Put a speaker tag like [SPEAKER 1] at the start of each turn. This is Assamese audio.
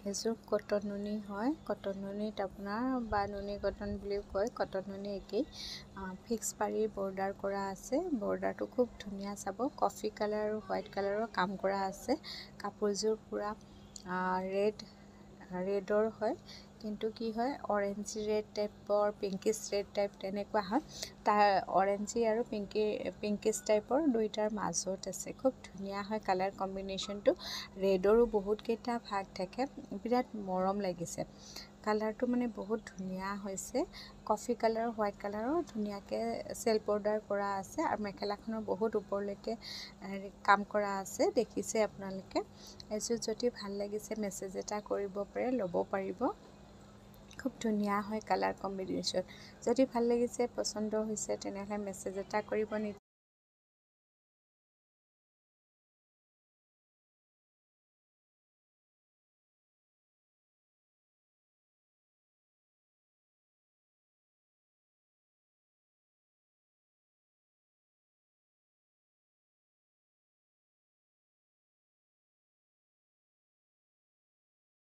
[SPEAKER 1] এযোৰ কটন নুনি হয়। কটন নুনিত আপোনাৰ বা নুনি কটন বুলিও কয়, কটন নুনি একেই। ফিক্স পাৰি বৰ্ডাৰ কৰা আছে। বৰ্ডাৰটো খুব ধুনীয়া, চাব কফি কালাৰ আৰু হোৱাইট কালাৰৰ কাম কৰা আছে। কাপোৰযোৰ পূৰা ৰেডৰ হয়, কিন্তু কি হয় অৰেঞ্জ ৰেড টাইপৰ, পিংকিছ ৰেড টাইপ তেনেকুৱা হয়। তাৰ অৰেঞ্জী আৰু পিংকিছ টাইপৰ দুইটাৰ মাজত আছে। খুব ধুনীয়া হয় কালাৰ কম্বিনেশ্যনটো। ৰেডৰো বহুতকেইটা ভাগ থাকে, বিৰাট মৰম লাগিছে। কালাৰটো মানে বহুত ধুনীয়া হৈছে। কফি কালাৰ, হোৱাইট কালাৰৰ ধুনীয়াকৈ চেল্ফ বৰ্ডাৰ কৰা আছে আৰু মেখেলাখনৰ বহুত ওপৰলৈকে কাম কৰা আছে, দেখিছে আপোনালোকে। এযোৰ যদি ভাল লাগিছে মেছেজ এটা কৰিব পাৰে, ল'ব পাৰিব। খুব ধুনীয়া হয় কালাৰ কম্বিনেশ্যন। যদি ভাল লাগিছে, পচন্দ হৈছে, তেনেহ'লে মেছেজ এটা কৰিব।